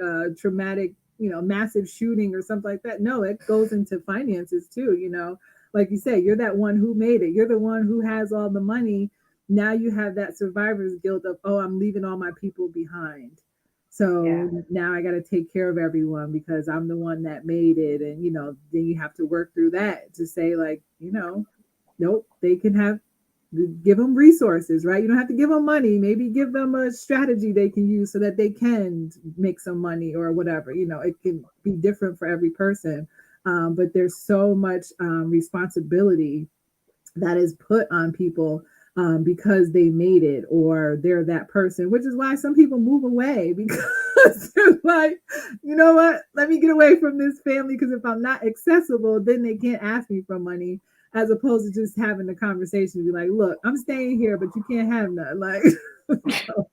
a traumatic, massive shooting or something like that. No, it goes into finances too. Like you say, you're that one who made it. You're the one who has all the money. Now you have that survivor's guilt of, oh, I'm leaving all my people behind. yeah, So now I got to take care of everyone because I'm the one that made it. And, then you have to work through that to say, like, nope, they can give them resources, right? You don't have to give them money. Maybe give them a strategy they can use so that they can make some money or whatever. It can be different for every person. But there's so much responsibility that is put on people because they made it or they're that person, which is why some people move away because they're like, you know what, let me get away from this family because if I'm not accessible, then they can't ask me for money. As opposed to just having the conversation to be like, look, I'm staying here, but you can't have none. Like, so,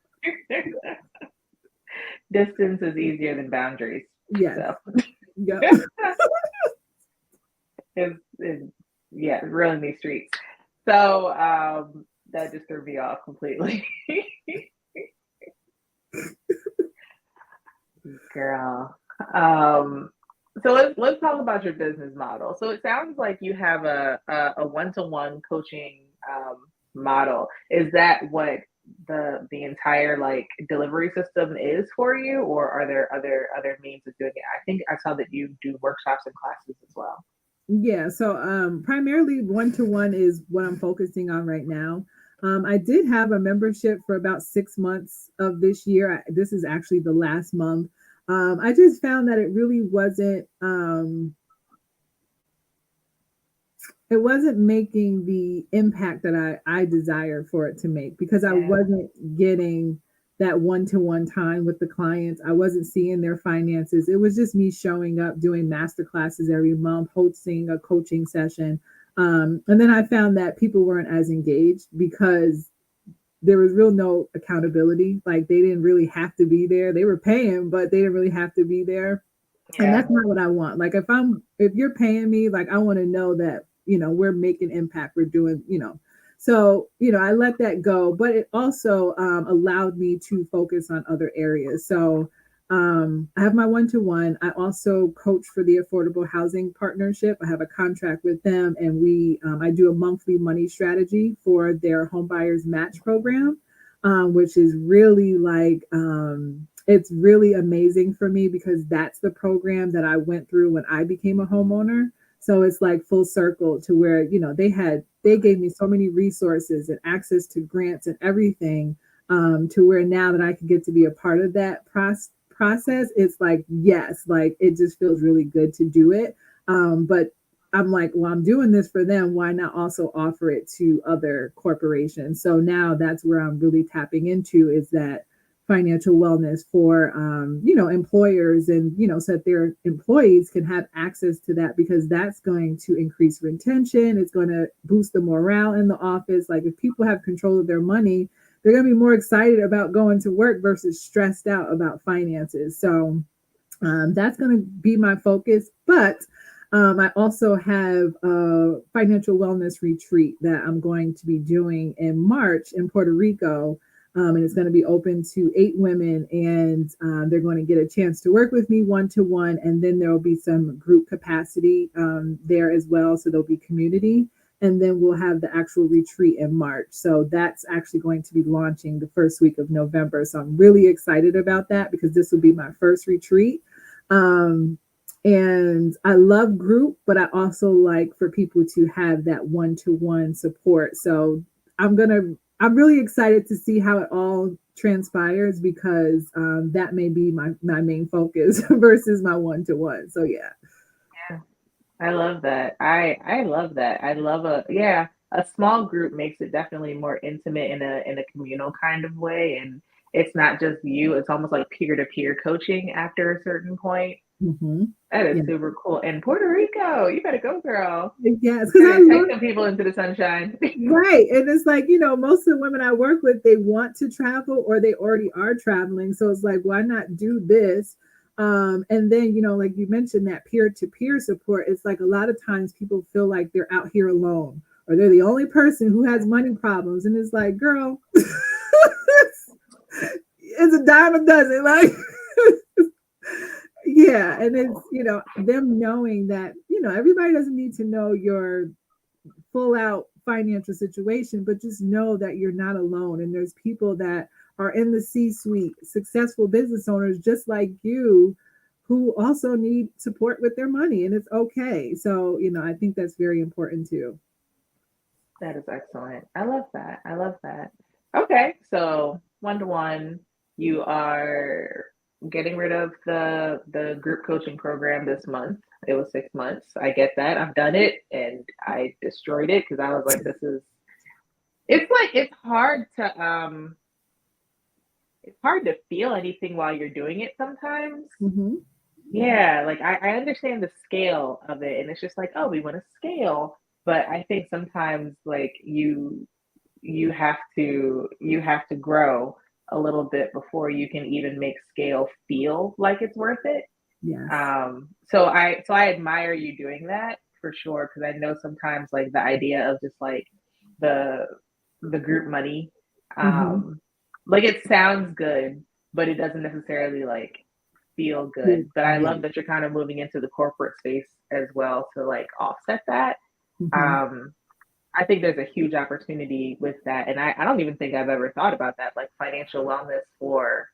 distance is easier than boundaries. yes, So yep. is yeah, running these streets. So that just threw me off completely. Girl. Um, so let's talk about your business model. So it sounds like you have a one-to-one coaching model. Is that what the entire like delivery system is for you, or are there other means of doing it? I think I saw that you do workshops and classes as well. Yeah, so primarily one to one is what I'm focusing on right now. I did have a membership for about 6 months of this year. This is actually the last month. I just found that it wasn't making the impact that I desire for it to make because I Yeah, wasn't getting that one to one time with the clients. I wasn't seeing their finances. It was just me showing up, doing master classes every month, hosting a coaching session. And then I found that people weren't as engaged because there was real no accountability. Like they didn't really have to be there. They were paying, but they didn't really have to be there. And yeah, that's not what I want. Like if you're paying me, like I want to know that we're making impact, we're doing, so, I let that go, but it also allowed me to focus on other areas. So I have my one-to-one. I also coach for the Affordable Housing Partnership. I have a contract with them, and I do a monthly money strategy for their home buyers match program, which is really like, it's really amazing for me because that's the program that I went through when I became a homeowner. So it's like full circle to where, they gave me so many resources and access to grants and everything, to where now that I can get to be a part of that process, it's like, yes, like it just feels really good to do it. But I'm like, well, I'm doing this for them. Why not also offer it to other corporations? So now that's where I'm really tapping into, is that financial wellness for employers, and so that their employees can have access to that, because that's going to increase retention. It's going to boost the morale in the office. Like if people have control of their money, they're going to be more excited about going to work versus stressed out about finances. So that's going to be my focus. But I also have a financial wellness retreat that I'm going to be doing in March in Puerto Rico. And it's going to be open to 8 women, and they're going to get a chance to work with me one-to-one. And then there will be some group capacity there as well. So there'll be community. And then we'll have the actual retreat in March. So that's actually going to be launching the first week of November. So I'm really excited about that because this will be my first retreat. And I love group, but I also like for people to have that one-to-one support. So I'm really excited to see how it all transpires, because that may be my main focus versus my one-to-one. So yeah. Yeah, I love that. I love that. I love a small group makes it definitely more intimate in a communal kind of way, and it's not just you. It's almost like peer to peer coaching after a certain point. Mm-hmm. That is Yeah. super cool. And Puerto Rico, you better go, girl. Yes, You because I better take love. some people into the sunshine. Right. And it's like, most of the women I work with, they want to travel or they already are traveling. So it's like, why not do this? And then, like you mentioned, that peer to peer support, it's like a lot of times people feel like they're out here alone, or they're the only person who has money problems. And it's like, girl, it's a dime a dozen. Like, yeah. And it's, them knowing that, everybody doesn't need to know your full out financial situation, but just know that you're not alone. And there's people that are in the C suite, successful business owners just like you, who also need support with their money. And it's okay. So, I think that's very important too. That is excellent. I love that. I love that. Okay, so one to one, you are getting rid of the group coaching program this month. It was 6 months. I get that. I've done it and I destroyed it because I was like, this is it's like it's hard to feel anything while you're doing it sometimes. Mm-hmm. Yeah, like I understand the scale of it, and it's just like, oh, we want to scale. But I think sometimes like you have to grow a little bit before you can even make scale feel like it's worth it. Yes. So I admire you doing that for sure, because I know sometimes like the idea of just like the the group money, Mm-hmm. um, like it sounds good, but it doesn't necessarily like feel Yeah. good. But I Yeah. love that you're kind of moving into the corporate space as well to like offset that. Mm-hmm. Um, I think there's a huge opportunity with that. And I don't even think I've ever thought about that, like financial wellness for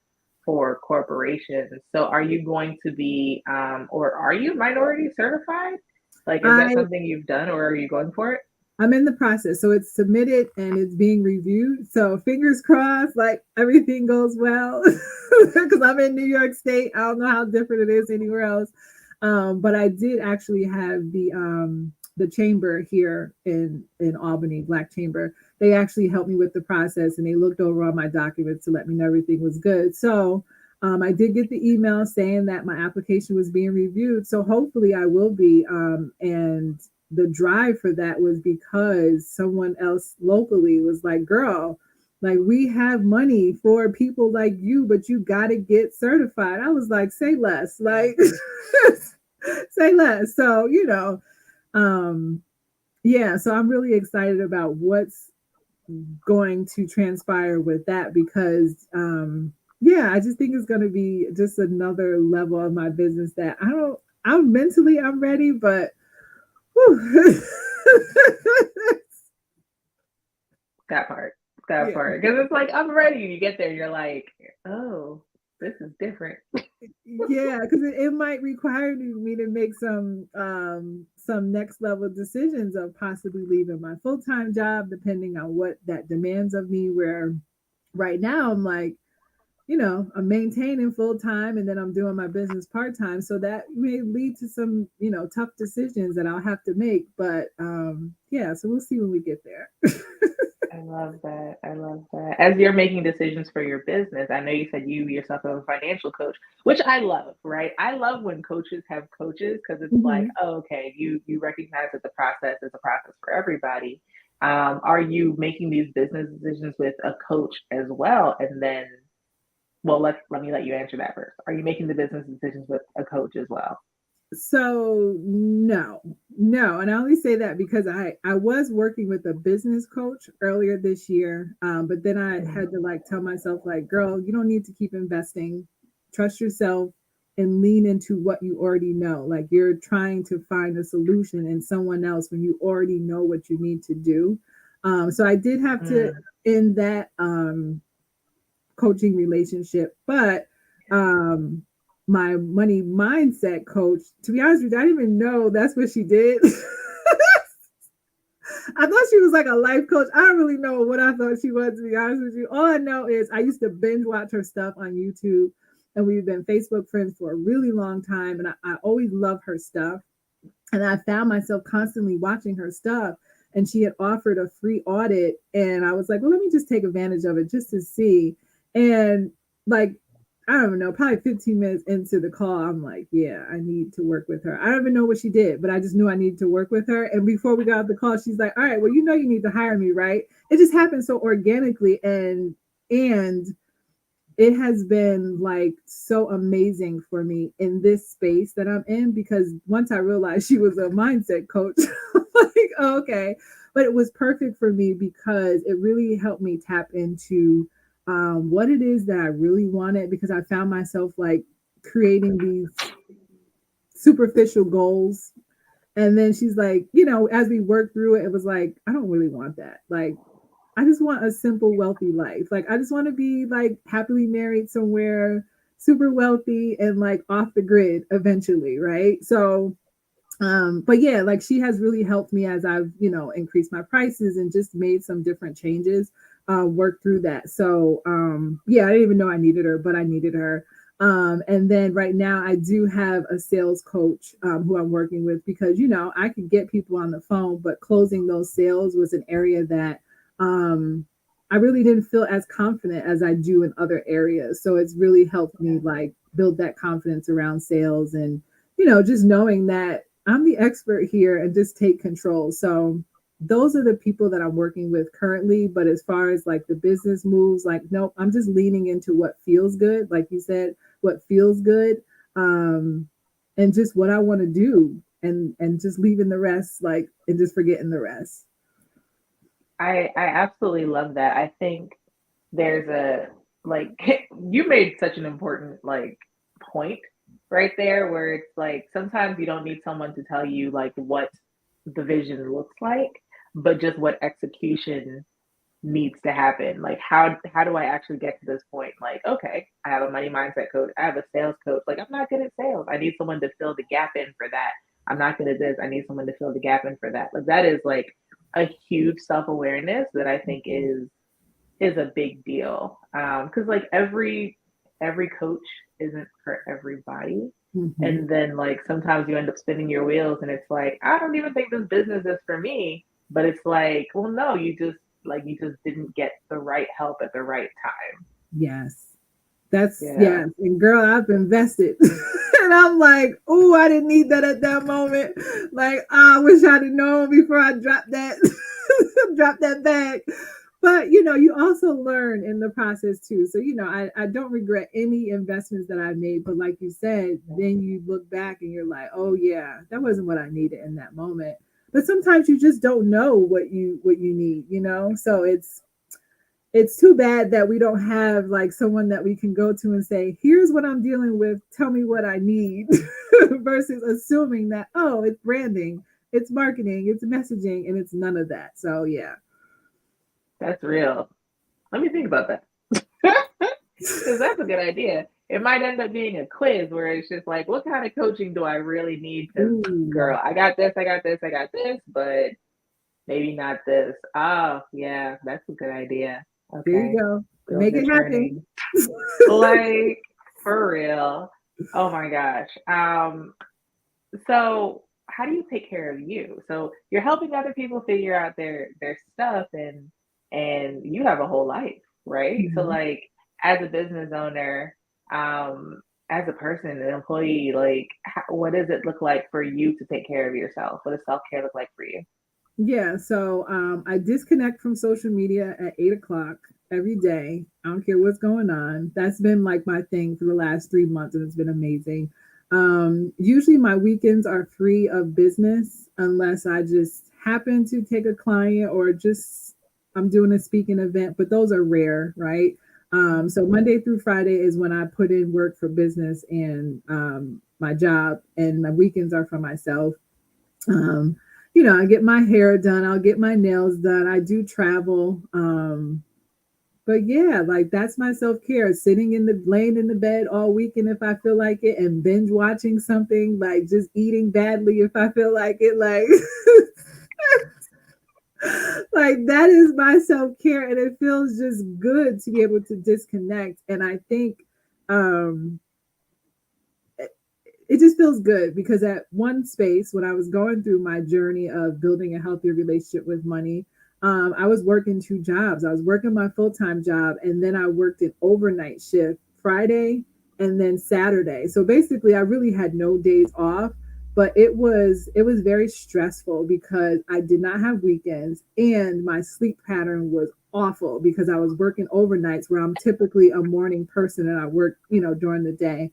corporations. So are you going to be or are you minority certified? Like is that I something you've done or are you going for it? I'm in the process. So it's submitted and it's being reviewed. So fingers crossed, like everything goes well. Because I'm in New York State. I don't know how different it is anywhere else. But I did actually have the chamber here in Albany, Black Chamber. They actually helped me with the process, and they looked over all my documents to let me know everything was good. So I did get the email saying that my application was being reviewed. So hopefully I will be. And the drive for that was because someone else locally was like, girl, like we have money for people like you, but you got to get certified. I was like, say less, like say less. So, um, yeah, so I'm really excited about what's going to transpire with that because yeah, I just think it's going to be just another level of my business that I'm ready, but whew. That part, that Yeah. part, because it's like I'm ready. You get there, you're like, oh, this is different. Yeah, because it might require me to make some next level decisions of possibly leaving my full-time job depending on what that demands of me, where right now I'm like, I'm maintaining full time and then I'm doing my business part time. So that may lead to some, tough decisions that I'll have to make. But yeah, so we'll see when we get there. I love that. I love that. As you're making decisions for your business, I know you said you yourself are a financial coach, which I love, right? I love when coaches have coaches because it's like, Mhm. oh, okay, you recognize that the process is a process for everybody. Are you making these business decisions with a coach as well? And then, well, let me let you answer that first. Are you making the business decisions with a coach as well? So no, no, and I only say that because I was working with a business coach earlier this year, but then I Mhm. had to like tell myself like, girl, you don't need to keep investing. Trust yourself and lean into what you already know. Like you're trying to find a solution in someone else when you already know what you need to do. So I did have to Mm, end that coaching relationship. But um, my money mindset coach, to be honest with you, I didn't even know that's what she did. I thought she was like a life coach. I don't really know what I thought she was, to be honest with you. All I know is I used to binge watch her stuff on YouTube, and we've been Facebook friends for a really long time. And I always love her stuff. And I found myself constantly watching her stuff. And she had offered a free audit. And I was like, well, let me just take advantage of it just to see. And like, I don't know, probably 15 minutes into the call, I'm like, yeah, I need to work with her. I don't even know what she did, but I just knew I needed to work with her. And before we got off the call, she's like, all right, well, you need to hire me, right? It just happened so organically. And it has been like so amazing for me in this space that I'm in because once I realized she was a mindset coach, like, oh, okay. But it was perfect for me because it really helped me tap into what it is that I really wanted because I found myself like creating these superficial goals. And then she's like, as we worked through it, it was like, I don't really want that. Like, I just want a simple, wealthy life. Like, I just want to be like happily married somewhere, super wealthy, and like off the grid eventually, right? So, but yeah, like she has really helped me as I've, increased my prices and just made some different changes, work through that. So, yeah, I didn't even know I needed her, but I needed her. And then right now I do have a sales coach who I'm working with because, I could get people on the phone, but closing those sales was an area that um, I really didn't feel as confident as I do in other areas. So it's really helped me like build that confidence around sales and, just knowing that I'm the expert here and just take control. So those are the people that I'm working with currently. But as far as like the business moves, like, nope, I'm just leaning into what feels good. Like you said, what feels good. Um, and just what I want to do and just leaving the rest, like, and just forgetting the rest. I absolutely love that. I think there's a like you made such an important like point right there where it's like sometimes you don't need someone to tell you like what the vision looks like, but just what execution needs to happen. Like how do I actually get to this point? Like, okay, I have a money mindset coach, I have a sales coach. Like I'm not good at sales. I need someone to fill the gap in for that. I'm not good at this. I need someone to fill the gap in for that. Like that is like a huge self-awareness that I think is a big deal. Because like every coach isn't for everybody. Mm-hmm. And then like sometimes you end up spinning your wheels and it's like, I don't even think this business is for me. But it's like, well, no, you just didn't get the right help at the right time. Yes. That's Yeah. yes. And girl, I've invested. And I'm like, oh, I didn't need that at that moment. Like, I wish I'd have known before I dropped that dropped that bag. But you also learn in the process too. So, I don't regret any investments that I made. But like you said, then you look back and you're like, oh yeah, that wasn't what I needed in that moment. but sometimes you just don't know what you need, you know? So it's too bad that we don't have like someone that we can go to and say, here's what I'm dealing with, tell me what I need, versus assuming that, oh, it's branding, it's marketing, it's messaging, and it's none of that. So yeah. That's real. Let me think about that. Because that's a good idea. It might end up being a quiz where it's just like, what kind of coaching do I really need to, Ooh, girl, I got this, I got this, I got this, but maybe not this. Oh, yeah, that's a good idea. there you Okay. go. Build Make the it happen. training. Like, for real. Oh my gosh. So how do you take care of you? So you're helping other people figure out their stuff, and you have a whole life, right? So Mhm. like as a business owner, as a person, an employee, like what does it look like for you to take care of yourself? What does self-care look like for you? Yeah, so I disconnect from social media at 8 o'clock every day. I don't care what's going on. That's been like my thing for the last 3 months, and it's been amazing. Usually, my weekends are free of business unless I just happen to take a client or just I'm doing a speaking event, but those are rare, right? So Monday through Friday is when I put in work for business and my job, and my weekends are for myself. Um, I get my hair done, I'll get my nails done. I do travel. But yeah, like that's my self care. Sitting in the laying in the bed all weekend if I feel like it, and binge watching something, like just eating badly if I feel like it. Like, like that is my self care, and it feels just good to be able to disconnect. And I think um, it just feels good because at one space when I was going through my journey of building a healthier relationship with money, I was working two jobs. I was working my full-time job, and then I worked an overnight shift Friday and then Saturday. So basically I really had no days off, but it was very stressful because I did not have weekends, and my sleep pattern was awful because I was working overnights where I'm typically a morning person and I work, during the day.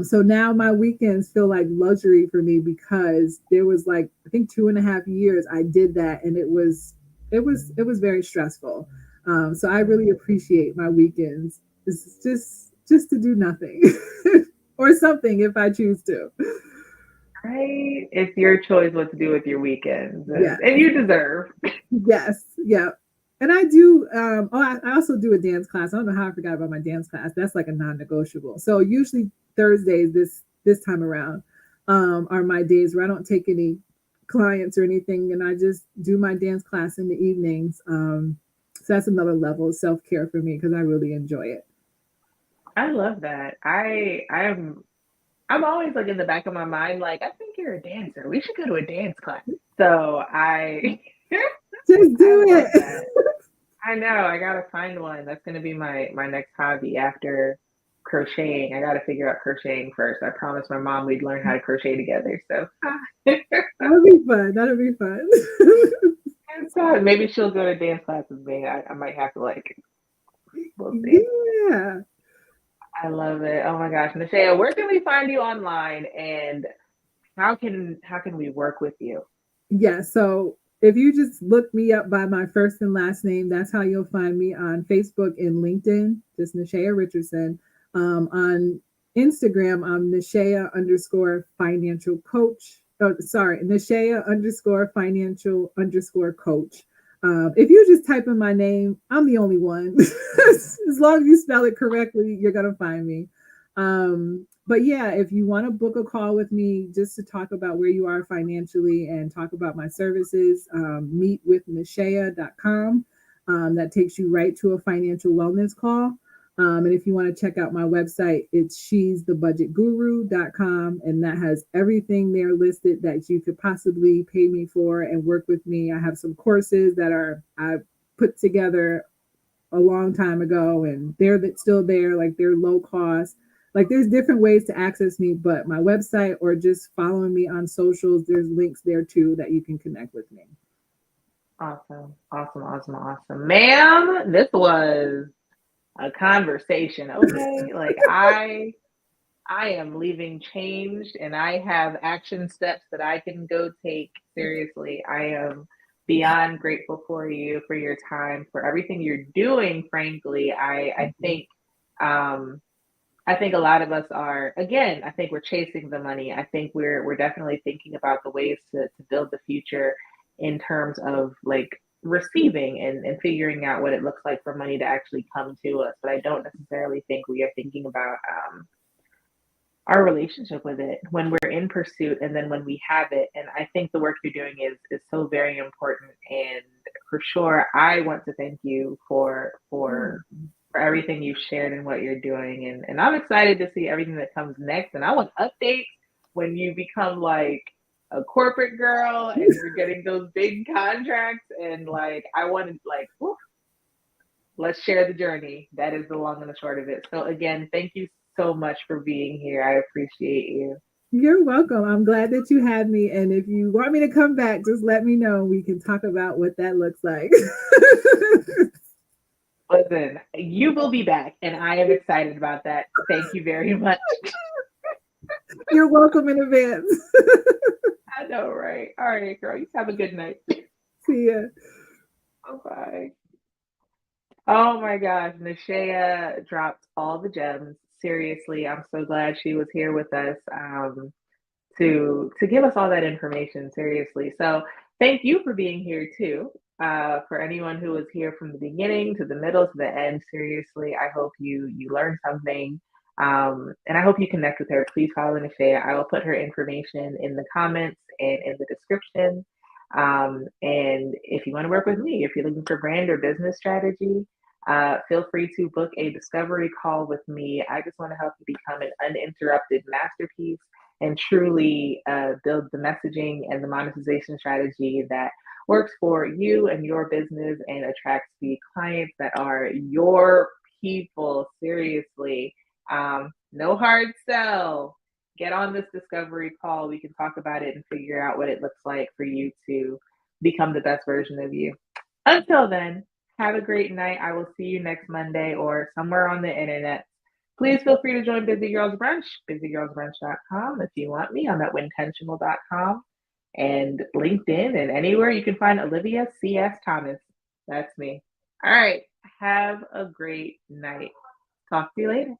So now my weekends feel like luxury for me because there was like I think 2.5 years I did that, and it was very stressful. So I really appreciate my weekends. It's just to do nothing or something if I choose to. Right? It's your choice what to do with your weekends, and, Yeah. and you deserve. Yes. Yeah. And I do. I also do a dance class. I don't know how I forgot about my dance class. That's like a non-negotiable. So usually Thursdays this time around are my days where I don't take any clients or anything, and I just do my dance class in the evenings. So that's another level of self care for me because I really enjoy it. I love that. I'm always like in the back of my mind, like, I think you're a dancer. We should go to a dance class. So I Just I do love it. that. I know. I gotta find one. That's gonna be my next hobby after crocheting. I gotta figure out crocheting first. I promised my mom we'd learn how to crochet together. So That'll be fun. That'll be fun. maybe she'll go to dance class with me. I might have to like. We'll see. Yeah. I love it. Oh my gosh, Nishaea, where can we find you online, and how can we work with you? Yeah, so if you just look me up by my first and last name, that's how you'll find me on Facebook and LinkedIn, just Nishaea Richardson. On Instagram, I'm Nishaea underscore financial coach. Oh, sorry, Nishaea underscore financial underscore coach. If you just type in my name, I'm the only one. As long as you spell it correctly, you're going to find me. But yeah, if you want to book a call with me just to talk about where you are financially and talk about my services, meet with Nishaea.com. That takes you right to a financial wellness call. And if you want to check out my website, it's she's the budget guru.com. And that has everything there listed that you could possibly pay me for and work with me. I have some courses that I put together a long time ago, and they're still there, like they're low cost. Like there's different ways to access me, but my website or just following me on socials, there's links there too that you can connect with me. Awesome, awesome, awesome, awesome, ma'am. This was a conversation. Okay, like I I am leaving changed and I have action steps that I can go take. Seriously, I am beyond grateful for you, for your time, for everything you're doing, frankly. Um I think a lot of us are, again, I think we're chasing the money. I think we're definitely thinking about the ways to build the future in terms of like receiving and figuring out what it looks like for money to actually come to us. But I don't necessarily think we are thinking about our relationship with it when we're in pursuit and then when we have it. And I think the work you're doing is so very important. And for sure, I want to thank you for everything you've shared and what you're doing. And I'm excited to see everything that comes next. And I want updates when you become like a corporate girl and you're getting those big contracts. And like, I want to like, whew, let's share the journey. That is the long and the short of it. So again, thank you so much for being here. I appreciate you. You're welcome. I'm glad that you had me. And if you want me to come back, just let me know. We can talk about what that looks like. Listen, you will be back, and I am excited about that. Thank you very much. You're welcome in advance. I know, right? All right, girl. You have a good night. See ya. Bye bye. Oh my gosh, Nishaea dropped all the gems. Seriously, I'm so glad she was here with us. To give us all that information seriously. So thank you for being here too. For anyone who was here from the beginning to the middle to the end, seriously, I hope you learned something. And I hope you connect with her. Please follow Nishaea. I will put her information in the comments and in the description. And if you want to work with me, if you're looking for brand or business strategy, feel free to book a discovery call with me. I just want to help you become an uninterrupted masterpiece and truly build the messaging and the monetization strategy that works for you and your business and attracts the clients that are your people. Seriously, no hard sell. Get on this discovery call. We can talk about it and figure out what it looks like for you to become the best version of you. Until then, have a great night. I will see you next Monday or somewhere on the internet. Please feel free to join Busy Girls Brunch, busygirlsbrunch.com. If you want me, I'm at wintentional.com and LinkedIn and anywhere you can find Olivia C.S. Thomas. That's me. All right. Have a great night. Talk to you later.